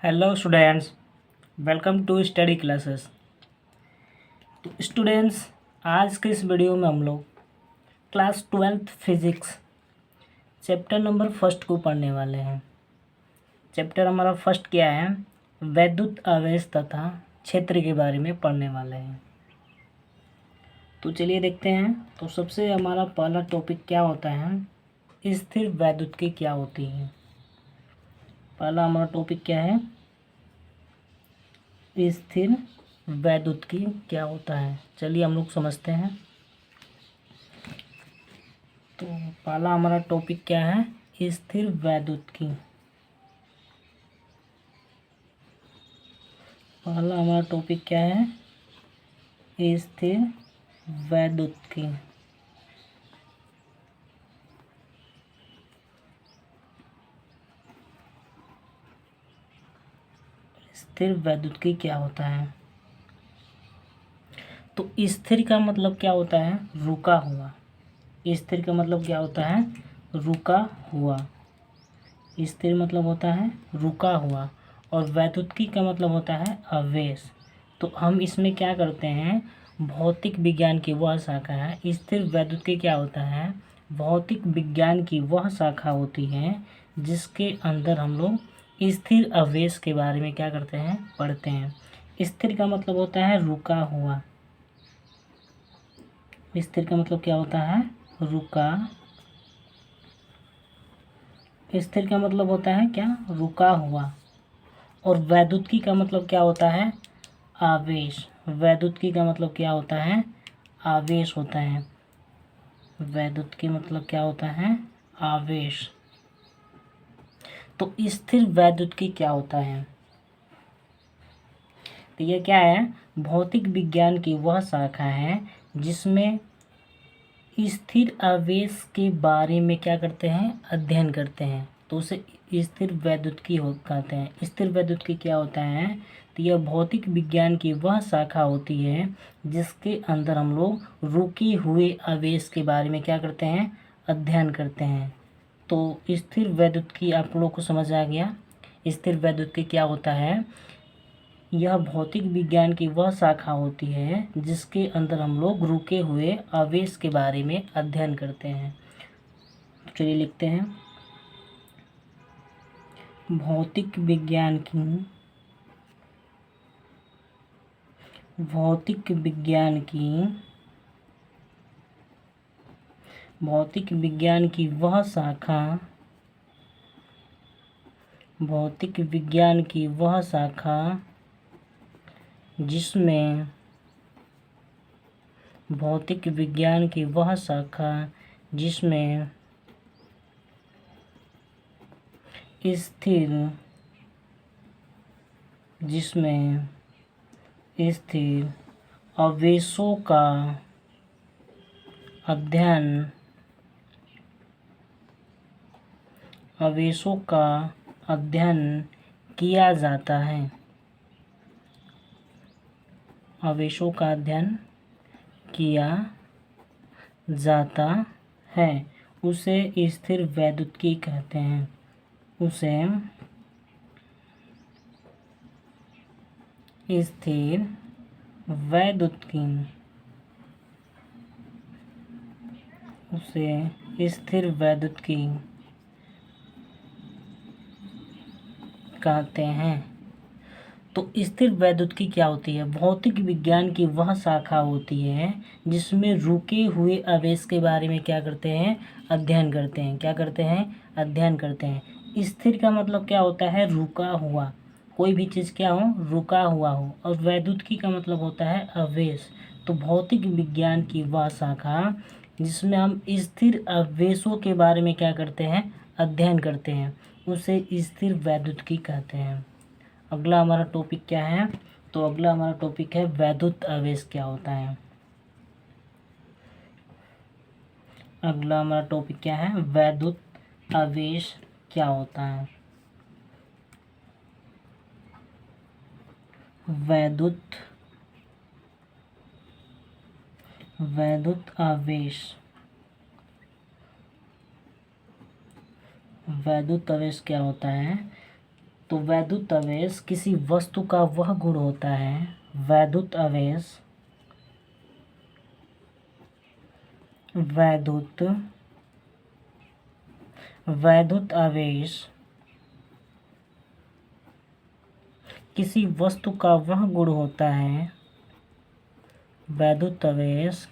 Hello students, welcome to study classes. तो students, आज के इस वीडियो में हम लोग class 12th physics chapter number first को पढ़ने वाले हैं। चैप्टर हमारा फर्स्ट क्या है? वैद्युत आवेश तथा क्षेत्र के बारे में पढ़ने वाले हैं। तो चलिए देखते हैं। तो सबसे हमारा पहला टॉपिक क्या होता है? स्थिर वैद्युत क्या होती है। पहला हमारा टॉपिक क्या है? स्थिर वैद्युत क्या होता है। चलिए हम लोग समझते हैं। तो पहला हमारा टॉपिक क्या है? स्थिर वैद्युत पहला हमारा टॉपिक क्या है? स्थिर वैद्युत स्थिर वैद्युत क्या होता है। तो स्थिर का मतलब क्या होता है? रुका हुआ। स्थिर का मतलब क्या होता है? रुका हुआ। स्थिर मतलब होता है रुका हुआ, और वैद्युतिकी का मतलब होता है आवेश। तो हम इसमें क्या करते हैं? भौतिक विज्ञान की वह शाखा है। स्थिर वैद्युतिकी क्या होता है? भौतिक विज्ञान की वह शाखा होती है जिसके अंदर हम लोग स्थिर आवेश के बारे में क्या करते हैं? पढ़ते हैं। स्थिर का मतलब होता है रुका हुआ। स्थिर का मतलब क्या होता है? रुका। स्थिर का मतलब होता है क्या? रुका हुआ। और वैद्युतिकी का मतलब क्या होता है? आवेश। वैद्युतिकी का मतलब क्या होता है? आवेश होता है। वैद्युतिकी मतलब क्या होता है? आवेश। तो स्थिर वैद्युतिकी क्या होता है? तो ये क्या है? भौतिक विज्ञान की वह शाखा है जिसमें स्थिर आवेश के बारे में क्या करते हैं? अध्ययन करते हैं। तो उसे स्थिर वैद्युतिकी कहते हैं। स्थिर वैद्युतिकी क्या होता है? तो यह भौतिक विज्ञान की वह शाखा होती है जिसके अंदर हम लोग रुके हुए आवेश के बारे में क्या करते हैं? अध्ययन करते हैं। तो स्थिर वैद्युतिकी आप लोगों को समझ आ गया। स्थिर वैद्युतिकी क्या होता है? यह भौतिक विज्ञान की वह शाखा होती है जिसके अंदर हम लोग रुके हुए आवेश के बारे में अध्ययन करते हैं। तो चलिए लिखते हैं। भौतिक विज्ञान की भौतिक विज्ञान की भौतिक विज्ञान की वह शाखा भौतिक विज्ञान की वह शाखा जिसमें भौतिक विज्ञान की वह शाखा जिसमें स्थिर स्थिर आवेशों का अध्ययन किया जाता है। आवेशों का अध्ययन किया जाता है उसे स्थिर वैद्युतिकी कहते हैं। उसे स्थिर वैद्युतिकी कहते हैं। तो स्थिर वैद्युतिकी क्या होती है? भौतिक विज्ञान की वह शाखा होती है जिसमें रुके हुए आवेश के बारे में क्या करते हैं? अध्ययन करते हैं। क्या करते हैं? अध्ययन करते हैं। स्थिर का मतलब क्या होता है? रुका हुआ। कोई भी चीज़ क्या हो? रुका हुआ हो। और वैद्युतिकी का मतलब होता है आवेश। तो भौतिक विज्ञान की वह शाखा जिसमें हम स्थिर आवेशों के बारे में क्या करते हैं? अध्ययन करते हैं, उसे स्थिर वैद्युतिकी कहते हैं। अगला हमारा टॉपिक क्या है? तो अगला हमारा टॉपिक है वैद्युत आवेश क्या होता है। अगला हमारा टॉपिक क्या है? वैद्युत आवेश क्या होता है। वैद्युत आवेश क्या होता है? तो वैद्युत आवेश किसी वस्तु का वह गुण होता है, वैद्युत आवेश, वैद्युत आवेश किसी वस्तु का वह गुण होता है, वैद्युत आवेश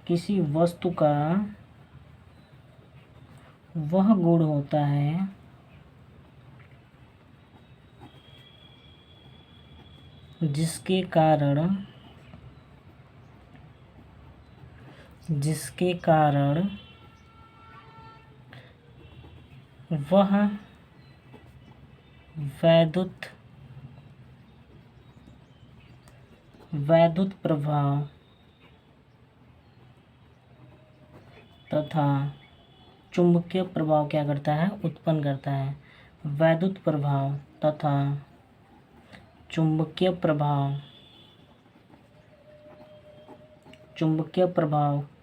किसी वस्तु का वह गुण होता है जिसके कारण वह वैद्युत प्रभाव तथा चुंबकीय प्रभाव क्या करता है, उत्पन्न करता है। वैद्युत प्रभाव तथा चुंबकीय प्रभाव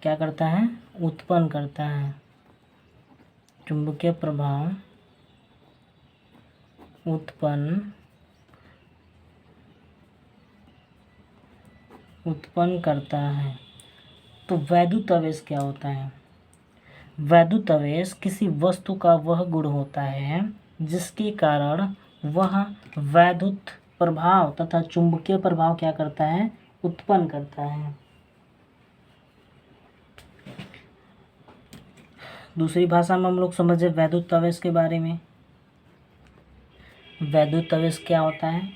क्या करता है, उत्पन्न करता है। चुंबकीय प्रभाव उत्पन्न करता है। तो वैद्युत आवेश क्या होता है? वैद्युत आवेश किसी वस्तु का वह गुण होता है जिसके कारण वह वैद्युत प्रभाव तथा चुंबकीय प्रभाव क्या करता है, उत्पन्न करता है। दूसरी भाषा में हम लोग समझे वैद्युत आवेश के बारे में। वैद्युत आवेश क्या होता है?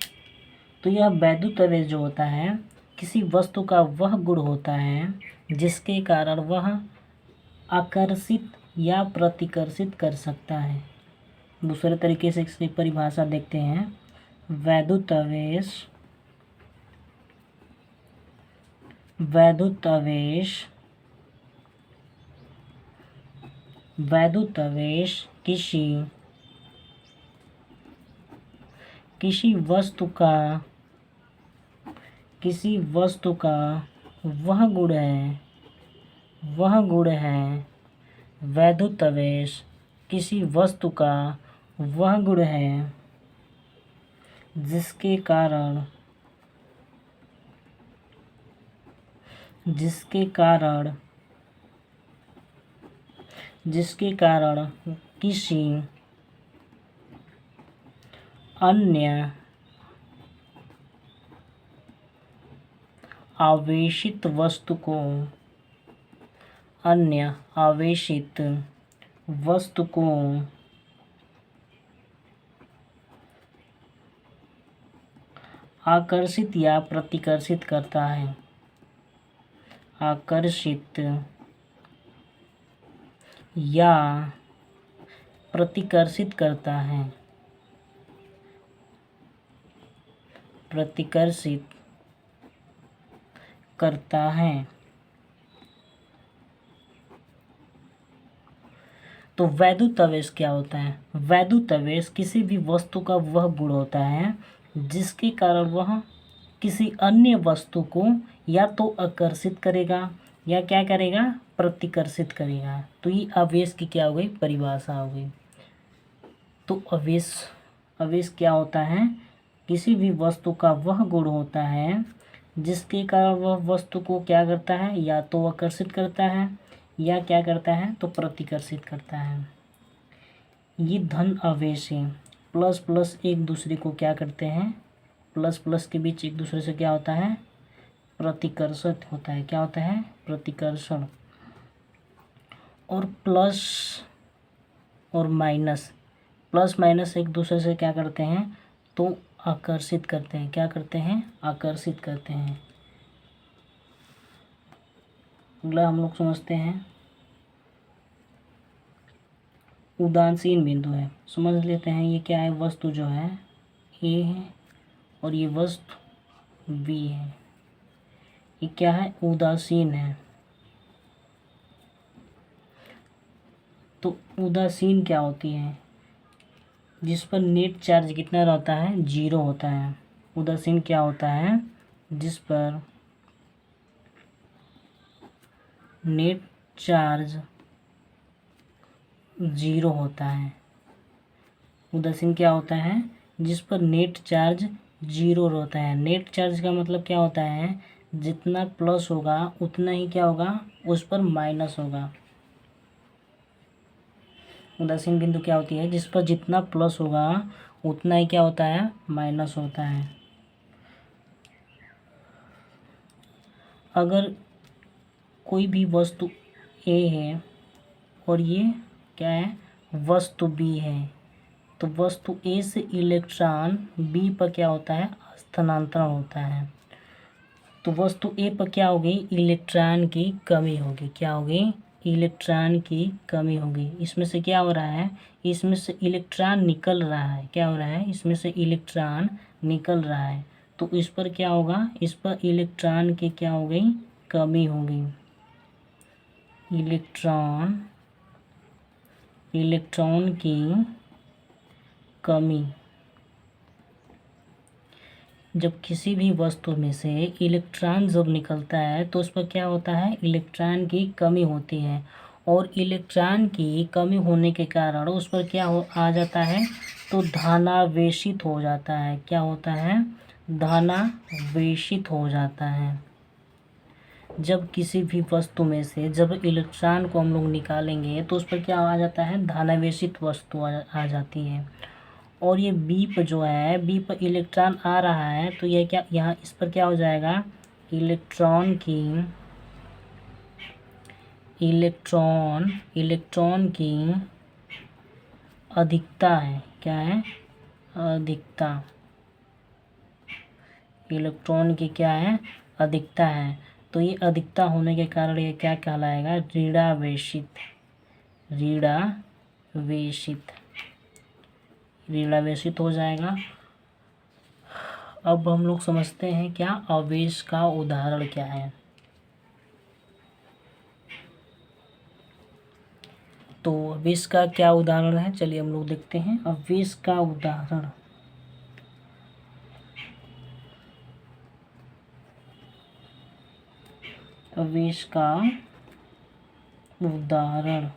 तो यह वैद्युत आवेश जो होता है किसी वस्तु का वह गुण होता है जिसके कारण वह आकर्षित या प्रतिकर्षित कर सकता है। दूसरे तरीके से इसकी परिभाषा देखते हैं। वैद्युत आवेश किसी वस्तु का वह गुण है। वैद्युत आवेश किसी वस्तु का वह गुण है जिसके कारण किसी अन्य आवेशित वस्तु को आकर्षित या प्रतिकर्षित करता है। आकर्षित या प्रतिकर्षित करता है। तो वैद्युत आवेश क्या होता है? वैद्युत आवेश किसी भी वस्तु का वह गुण होता है जिसके कारण वह किसी अन्य वस्तु को या तो आकर्षित करेगा या क्या करेगा, प्रतिकर्षित करेगा। तो ये आवेश की क्या हो गई, परिभाषा हो गई। तो आवेश क्या होता है? किसी भी वस्तु का वह गुण होता है जिसके कारण वह वस्तु को क्या करता है, या तो आकर्षित करता है या क्या करता है, तो प्रतिकर्षित करता है। ये धन आवेश है। प्लस प्लस एक दूसरे को क्या करते हैं, प्लस प्लस के बीच एक दूसरे से क्या होता है, प्रतिकर्षित होता है। क्या होता है, प्रतिकर्षण। और प्लस और माइनस, प्लस माइनस एक दूसरे से क्या करते हैं, तो आकर्षित करते हैं। क्या करते हैं, आकर्षित करते हैं। अगला हम लोग समझते हैं उदासीन बिंदु है। समझ लेते हैं ये क्या है। वस्तु जो है ए है और ये वस्तु बी है। ये क्या है, उदासीन है। तो उदासीन क्या होती है, जिस पर नेट चार्ज कितना रहता है, 0 होता है। उदासीन क्या होता है, जिस पर नेट चार्ज 0 होता है। उदासीन क्या होता है? जिस पर नेट चार्ज जीरो रहता है। नेट चार्ज का मतलब क्या होता है? जितना प्लस होगा उतना ही क्या होगा? उस पर माइनस होगा। उदासीन बिंदु क्या होती है? जिस पर जितना प्लस होगा उतना ही क्या होता है? माइनस होता है। अगर कोई भी वस्तु ए है और ये क्या है? वस्तु बी है, तो वस्तु ए से इलेक्ट्रॉन बी पर क्या होता है? स्थानांतरण होता है। तो वस्तु ए पर क्या होगी? इलेक्ट्रॉन की कमी होगी। क्या होगी? इलेक्ट्रॉन की कमी होगी। इसमें से क्या हो रहा है? इसमें से इलेक्ट्रॉन निकल रहा है। क्या हो रहा है? इसमें से इलेक्ट्रॉन निकल रहा है। तो इस पर क्या होगा? इस पर इलेक्ट्रॉन की क्या हो गई? कमी होगी। इलेक्ट्रॉन की कमी। जब किसी भी वस्तु में से इलेक्ट्रॉन जब निकलता है तो उस पर क्या होता है? इलेक्ट्रॉन की कमी होती है। और इलेक्ट्रॉन की कमी होने के कारण उस पर क्या आ जाता है? तो धनावेशित हो जाता है। क्या होता है? धनावेशित हो जाता है। जब किसी भी वस्तु में से जब इलेक्ट्रॉन को हम लोग निकालेंगे तो उस पर क्या आ जाता है? धनावेशित वस्तु आ जाती है। और ये बी पर जो है, बी पर इलेक्ट्रॉन आ रहा है, तो ये क्या यहाँ इस पर क्या हो जाएगा? इलेक्ट्रॉन की अधिकता है। क्या है? अधिकता। इलेक्ट्रॉन की क्या है? अधिकता है। तो ये अधिकता होने के कारण ये क्या कहलाएगा? ऋणावेशित हो जाएगा। अब हम लोग समझते हैं क्या आवेश का उदाहरण क्या है। तो आवेश का क्या उदाहरण है, चलिए हम लोग देखते हैं आवेश का उदाहरण। आवेश का उदाहरण।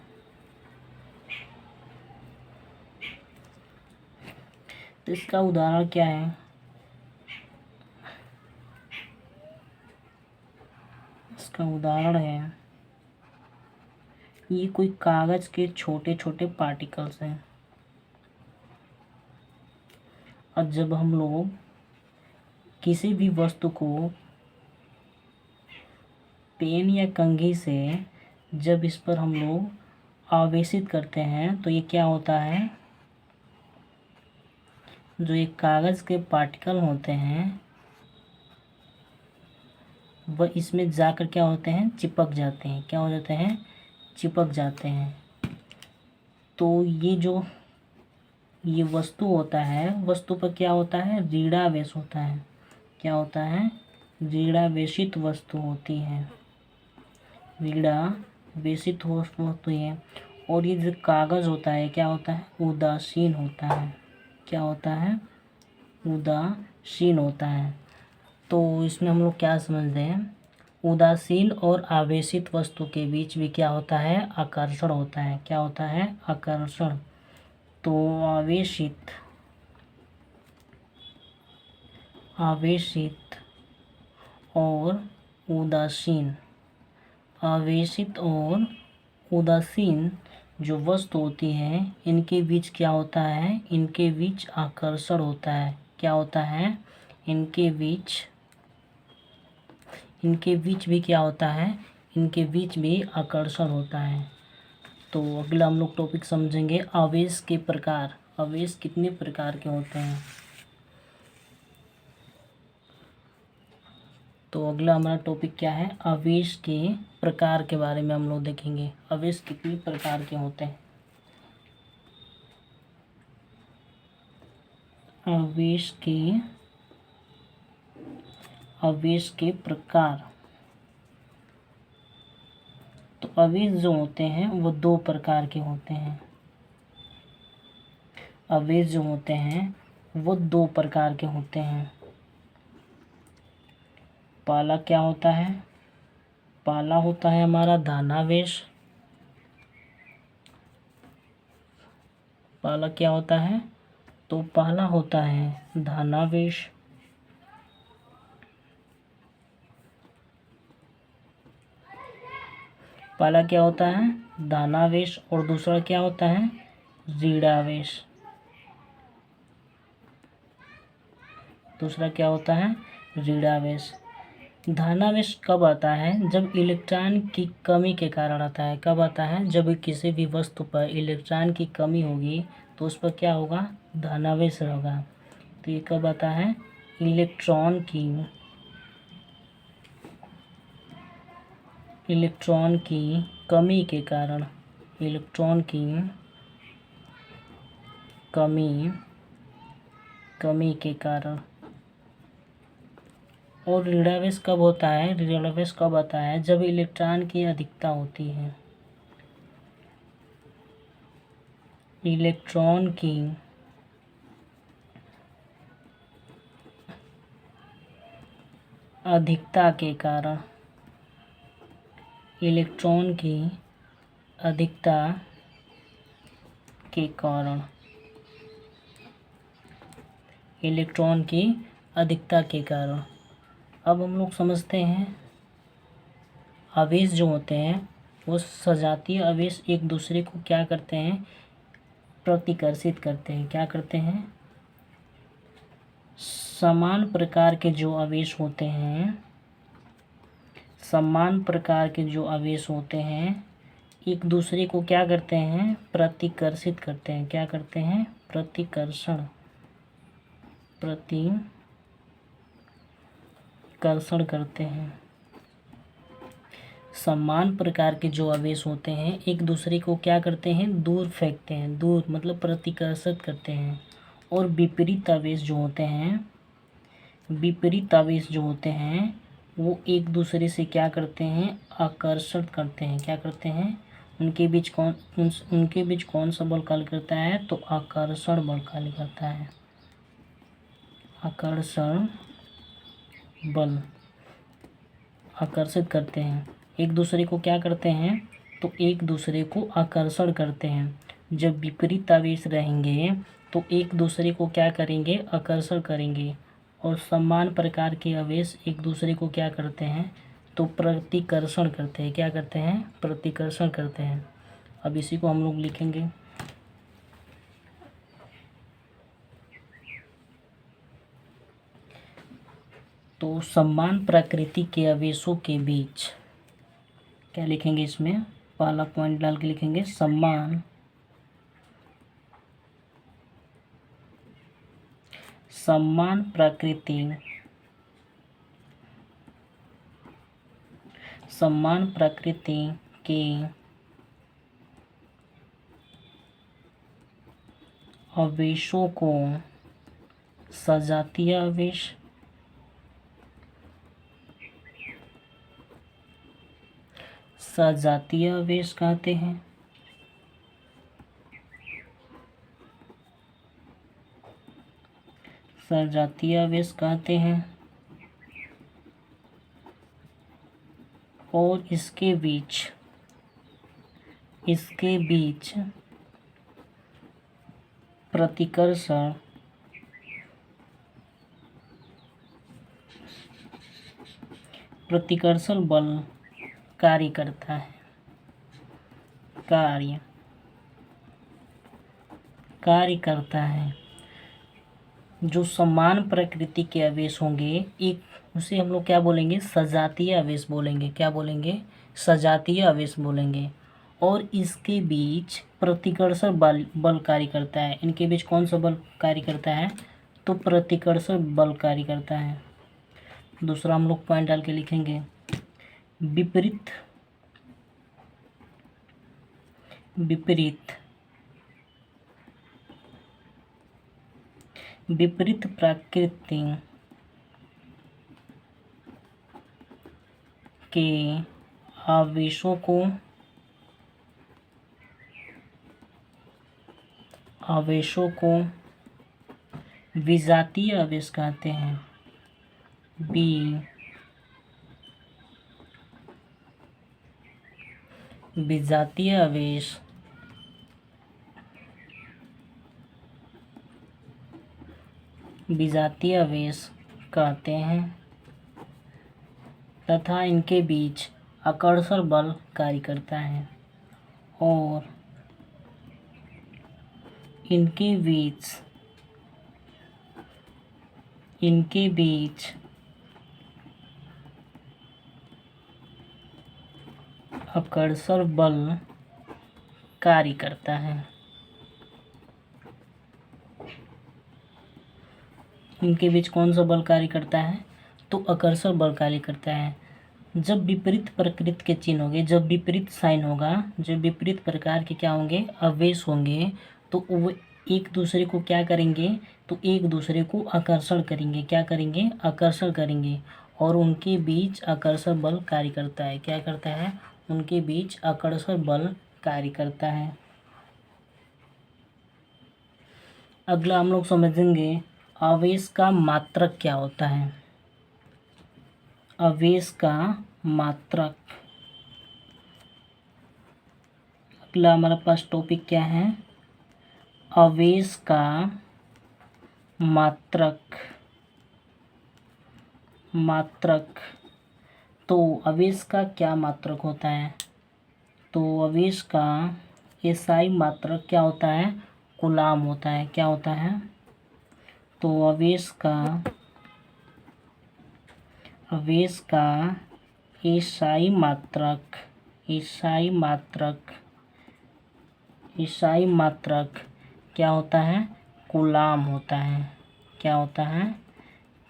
तो इसका उदाहरण क्या है? इसका उदाहरण है, ये कोई कागज के छोटे छोटे पार्टिकल्स हैं, और जब हम लोग किसी भी वस्तु को पेन या कंघी से जब इस पर हम लोग आवेशित करते हैं तो ये क्या होता है? जो ये कागज के पार्टिकल होते हैं वह इसमें जाकर क्या होते हैं? चिपक जाते हैं। क्या हो जाते हैं? चिपक जाते हैं। तो ये वस्तु होता है, वस्तु पर क्या होता है? ऋणावेश होता है। क्या होता है? ऋणावेशित वस्तु होती है। ऋणावेशित वस्तु होती है। और ये जो कागज होता है क्या होता है? उदासीन होता है। क्या होता है? उदासीन होता है। तो इसमें हम लोग क्या समझते हैं? उदासीन और आवेशित वस्तु के बीच भी क्या होता है? आकर्षण होता है। क्या होता है? आकर्षण। तो आवेशित और उदासीन, आवेशित और उदासीन जो वस्तु होती है इनके बीच क्या होता है? इनके बीच आकर्षण होता है। क्या होता है? इनके बीच भी क्या होता है? इनके बीच भी आकर्षण होता है। तो अगला हम लोग टॉपिक समझेंगे आवेश के प्रकार। आवेश कितने प्रकार के होते हैं? तो अगला हमारा टॉपिक क्या है? आवेश के प्रकार के बारे में हम लोग देखेंगे। आवेश कितने प्रकार के होते हैं? आवेश के प्रकार। तो आवेश जो होते हैं वो दो प्रकार के होते हैं। आवेश जो होते हैं वो दो प्रकार के होते हैं। पहला क्या होता है? पहला होता है हमारा धनावेश। पहला क्या होता है? तो पहला होता है धनावेश, पहला क्या होता है धनावेश, और दूसरा क्या होता है ऋणावेश। दूसरा क्या होता है ऋणावेश। धनावेश कब आता है, जब इलेक्ट्रॉन की कमी के कारण आता है। कब आता है, जब किसी भी वस्तु पर इलेक्ट्रॉन की कमी होगी तो उस पर क्या होगा धनावेश होगा। तो ये कब आता है, इलेक्ट्रॉन की कमी के कारण, इलेक्ट्रॉन की कमी के कारण। और ऋणावेश कब होता है, ऋणावेश कब आता है, जब इलेक्ट्रॉन की अधिकता होती है। इलेक्ट्रॉन की अधिकता के कारण, इलेक्ट्रॉन की अधिकता के कारण, इलेक्ट्रॉन की अधिकता के कारण। अब हम लोग समझते हैं आवेश जो होते हैं वो सजातीय आवेश एक दूसरे को क्या करते हैं प्रतिकर्षित करते हैं। क्या करते हैं, समान प्रकार के जो आवेश होते हैं, समान प्रकार के जो आवेश होते हैं एक दूसरे को क्या करते हैं प्रतिकर्षित करते हैं। क्या करते हैं प्रतिकर्षण करते हैं। समान प्रकार के जो आवेश होते हैं एक दूसरे को क्या करते हैं दूर फेंकते हैं, दूर मतलब प्रतिकर्षित करते हैं। और विपरीत आवेश जो होते हैं वो एक दूसरे से क्या करते हैं आकर्षण करते हैं। क्या करते हैं, उनके बीच कौन सा बल कार्य करता है, तो आकर्षण बल कार्य करता है। आकर्षण बल आकर्षित करते हैं, एक दूसरे को क्या करते हैं, तो एक दूसरे को आकर्षण करते हैं। जब विपरीत आवेश रहेंगे तो एक दूसरे को क्या करेंगे आकर्षण करेंगे। और समान प्रकार के आवेश एक दूसरे को क्या करते हैं, तो प्रतिकर्षण करते हैं। क्या करते हैं प्रतिकर्षण करते हैं। अब इसी को हम लोग लिखेंगे। तो समान प्रकृति के आवेशों के बीच क्या लिखेंगे, इसमें पहला पॉइंट डाल के लिखेंगे समान प्रकृति के आवेशों को सजातीय आवेश कहते हैं। सजातीय आवेश कहते हैं। और इसके बीच प्रतिकर्षण बल कार्य करता है। कार्य करता है। जो समान प्रकृति के आवेश होंगे एक उसे हम लोग क्या बोलेंगे सजातीय आवेश बोलेंगे। क्या बोलेंगे सजातीय आवेश बोलेंगे। और इसके बीच प्रतिकर्षण बल कार्य करता है। इनके बीच कौन सा बल कार्य करता है, तो प्रतिकर्षण बल कार्य करता है। दूसरा हम लोग पॉइंट डाल के लिखेंगे विपरीत प्रकृति के आवेशों को विजातीय आवेश कहते हैं। विजातीय आवेश विजातीय आवेश कहते हैं तथा इनके बीच आकर्षण बल कार्य करता है और इनके बीच आकर्षण बल कार्य करता है। इनके बीच कौन सा बल कार्य करता है? तो आकर्षण बल कार्य करता है। जब विपरीत प्रकृति के चिन्ह होंगे, जब विपरीत साइन होगा, जब विपरीत प्रकार के क्या होंगे? आवेश होंगे, तो वो एक दूसरे को क्या करेंगे? तो एक दूसरे को आकर्षण करेंगे। क्या करेंगे? आकर्षण करेंगे और उनके बीच आकर्षण बल कार्य करता है। क्या करता है? उनके बीच आकर्षण बल कार्य करता है। अगला हम लोग समझेंगे आवेश का मात्रक क्या होता है। आवेश का मात्रक, अगला हमारा पास टॉपिक क्या है? आवेश का मात्रक। तो आवेश का क्या मात्रक होता है? तो आवेश का एसआई मात्रक क्या होता है? कूलाम होता है। क्या होता है? तो आवेश का एसआई मात्रक क्या होता है? कूलाम होता है। क्या होता है?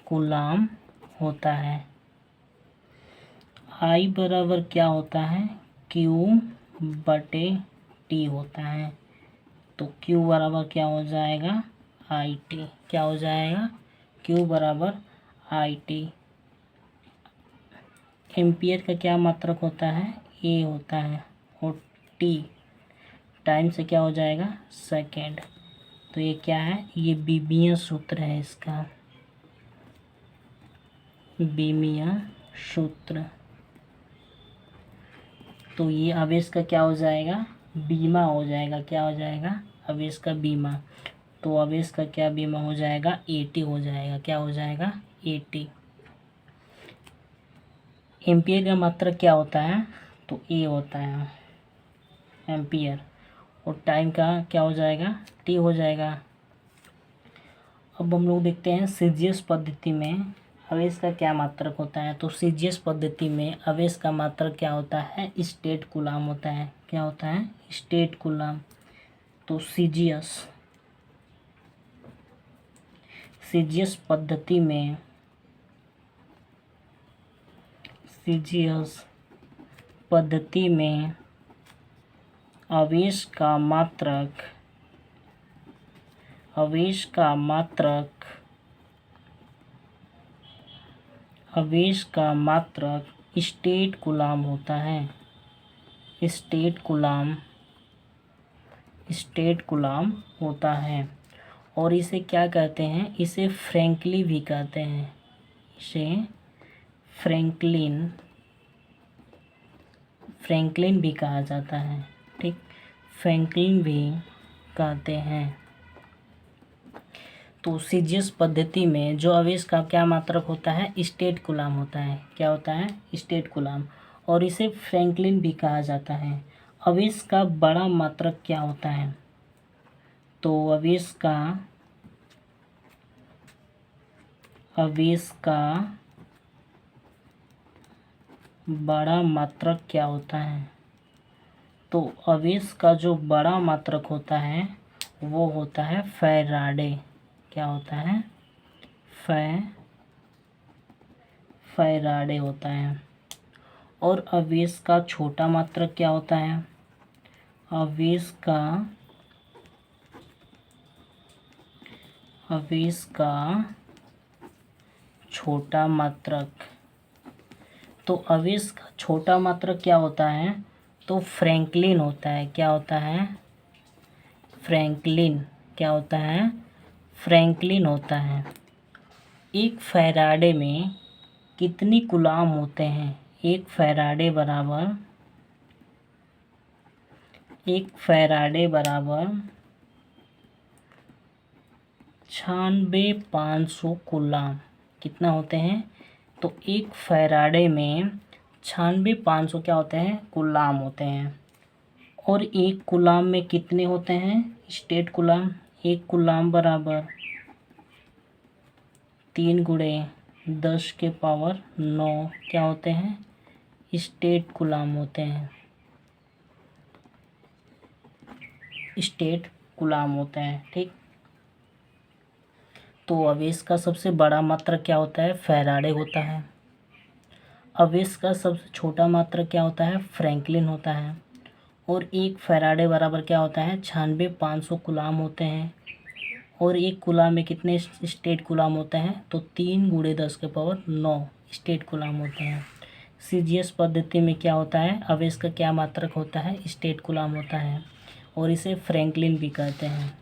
कूलाम होता है। आई बराबर क्या होता है? Q/T होता है। तो Q बराबर क्या हो जाएगा? IT। क्या हो जाएगा? Q बराबर IT। एम्पियर का क्या मात्रक होता है? A होता है और T टाइम से क्या हो जाएगा? सेकेंड। तो ये क्या है? ये बीमीय सूत्र है इसका, बीमीय सूत्र। तो ये आवेश का क्या हो जाएगा? बीमा हो जाएगा। क्या हो जाएगा? आवेश का बीमा। तो आवेश का क्या बीमा हो जाएगा? AT हो जाएगा। क्या हो जाएगा? AT। एम्पियर का मात्रक क्या होता है? तो A होता है एम्पियर और टाइम का क्या हो जाएगा? T हो जाएगा। अब हम लोग देखते हैं सीजीएस पद्धति में आवेश का क्या मात्रक होता है। तो सीजीएस पद्धति में आवेश का मात्रक क्या होता है? स्टेट कूलाम होता है। क्या होता है? State coulomb. तो सीजीएस पद्धति में आवेश का मात्रक स्टेट कूलाम होता है। स्टेट कूलाम होता है और इसे क्या कहते हैं? इसे फ्रैंकली भी कहते हैं। इसे फ्रैंकलिन भी कहा जाता है। ठीक, फ्रैंकलिन भी कहते हैं। तो सीजीएस पद्धति में जो आवेश का क्या मात्रक होता है? स्टेट कूलाम होता है। क्या होता है? स्टेट कूलाम और इसे फ्रैंकलिन भी कहा जाता है। आवेश का बड़ा मात्रक क्या होता है? तो आवेश का बड़ा मात्रक क्या होता है? तो आवेश का जो बड़ा मात्रक होता है वो होता है फैराडे। क्या होता है? फैराडे होता है। और आवेश का छोटा मात्रक क्या होता है? आवेश का छोटा मात्रक, तो आवेश का छोटा मात्रक क्या होता है? तो फ्रैंकलिन होता है। क्या होता है? फ्रैंकलिन। क्या होता है? फ्रैंकलिन होता है। एक फैराडे में कितनी कूलाम होते हैं? एक फैराडे बराबर 10 96,500 कूलाम कितना होते हैं? तो एक फैराडे में 96,500 क्या होते हैं? कूलाम होते हैं। और एक कूलाम में कितने होते हैं? State coulomb. एक कूलाम बराबर 3 × 10⁻9 क्या होते हैं? स्टेट कूलाम होते हैं। स्टेट कूलाम होते हैं। ठीक। तो आवेश का सबसे बड़ा मात्रक क्या होता है? फैराडे होता है। आवेश का सबसे छोटा मात्रक क्या होता है? फ्रैंकलिन होता है। और एक फैराडे बराबर क्या होता है? 96,500 कूलाम होते हैं। और एक कूलाम में कितने स्टेट कूलाम होते हैं? तो 3 × 10⁻9 स्टेट कूलाम होते हैं। सीजीएस पद्धति में क्या होता है? आवेश का क्या मात्रक होता है? स्टेट कूलाम होता है। और इसे फ्रैंकलिन भी कहते हैं।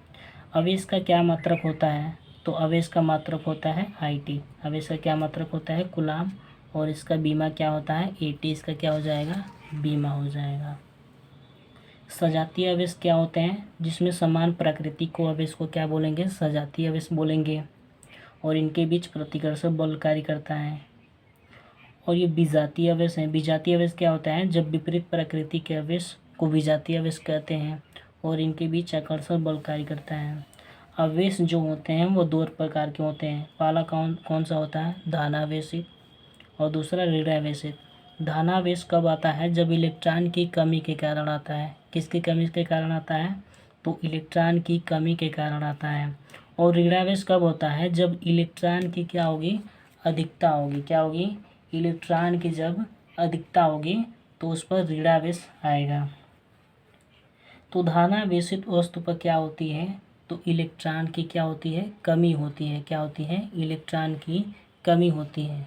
आवेश का क्या मात्रक होता है? तो आवेश का मात्रक होता है IT। आवेश का क्या मात्रक होता है? कूलाम। और इसका बीमा क्या होता है? AT। इसका क्या हो जाएगा? बीमा हो जाएगा। सजातीय आवेश क्या होते हैं? जिसमें समान प्रकृति को आवेश को क्या बोलेंगे? सजातीय आवेश बोलेंगे। और इनके बीच प्रतिकर्षण बल कार्य करता है। और ये विजातीय आवेश हैं। विजातीय आवेश क्या होता है? जब विपरीत प्रकृति के आवेश को विजातीय आवेश कहते हैं। और इनके बीच आकर्षण बल कार्य करता है। आवेश जो होते हैं वो 2 प्रकार के होते हैं। पहला कौन सा होता है? धनावेशित और दूसरा ऋणावेशित। धनावेश कब आता है? जब इलेक्ट्रॉन की कमी के कारण आता है। किसकी कमी के कारण आता है? तो इलेक्ट्रॉन की कमी के कारण आता है। और ऋणावेश कब होता है? जब इलेक्ट्रॉन की क्या होगी? अधिकता होगी। क्या होगी? इलेक्ट्रॉन की जब अधिकता होगी तो उस पर ऋणावेश आएगा। तो धनावेशित वस्तु पर क्या होती है? तो इलेक्ट्रॉन की क्या होती है? कमी होती है। क्या होती है? इलेक्ट्रॉन की कमी होती है।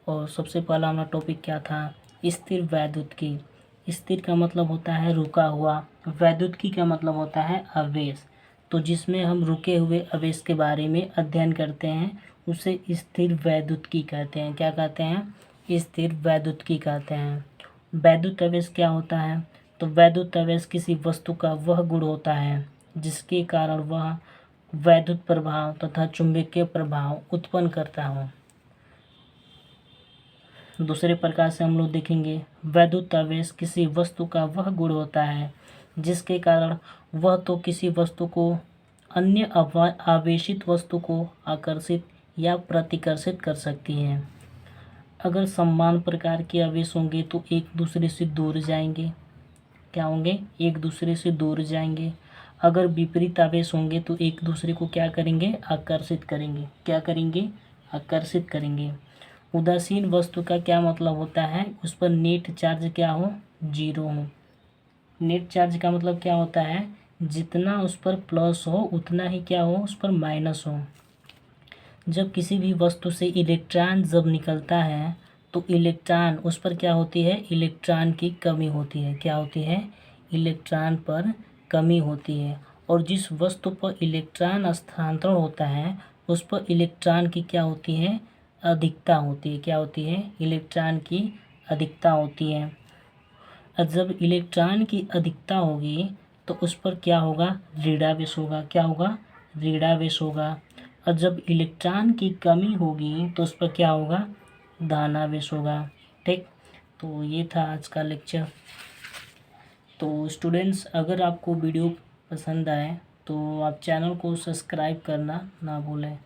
और सबसे पहला हमारा टॉपिक क्या था? स्थिर वैद्युतिकी। स्थिर का मतलब होता है रुका हुआ। वैद्युतिकी का मतलब होता है आवेश। तो जिसमें हम रुके हुए आवेश के बारे में अध्ययन करते हैं उसे स्थिर वैद्युतिकी कहते हैं। क्या कहते हैं? स्थिर वैद्युतिकी कहते हैं। वैद्युत आवेश क्या होता है? तो वैद्युत आवेश किसी वस्तु का वह गुण होता है जिसके कारण वह वैद्युत प्रभाव तथा चुंबकीय प्रभाव उत्पन्न करता हो। दूसरे प्रकार से हम लोग देखेंगे, वैद्युत आवेश किसी वस्तु का वह गुण होता है जिसके कारण वह तो किसी वस्तु को अन्य आवेशित वस्तु को आकर्षित या प्रतिकर्षित कर सकती है। अगर समान प्रकार के आवेश होंगे तो एक दूसरे से दूर जाएंगे। क्या होंगे? एक दूसरे से दूर जाएंगे। अगर विपरीत आवेश होंगे तो एक दूसरे को क्या करेंगे? आकर्षित करेंगे। क्या करेंगे? आकर्षित करेंगे। उदासीन वस्तु का क्या मतलब होता है? उस पर नेट चार्ज क्या हो? 0 हो। नेट चार्ज का मतलब क्या होता है? जितना उस पर प्लस हो उतना ही क्या हो? उस पर माइनस हो। जब किसी भी वस्तु से इलेक्ट्रॉन जब निकलता है तो इलेक्ट्रॉन उस पर क्या होती है? इलेक्ट्रॉन की कमी होती है। क्या होती है? इलेक्ट्रॉन पर कमी होती है। और जिस वस्तु पर इलेक्ट्रॉन स्थानांतरण होता है उस पर इलेक्ट्रॉन की क्या होती है? अधिकता होती है। क्या होती है? इलेक्ट्रॉन की अधिकता होती है। और जब इलेक्ट्रॉन की अधिकता होगी तो उस पर क्या होगा? ऋणावेश होगा। क्या होगा? ऋणावेश होगा। और जब इलेक्ट्रॉन की कमी होगी तो उस पर क्या होगा? धनावेश होगा। ठीक। तो ये था आज का लेक्चर। तो स्टूडेंट्स, अगर आपको वीडियो पसंद आए तो आप चैनल को सब्सक्राइब करना ना भूलें।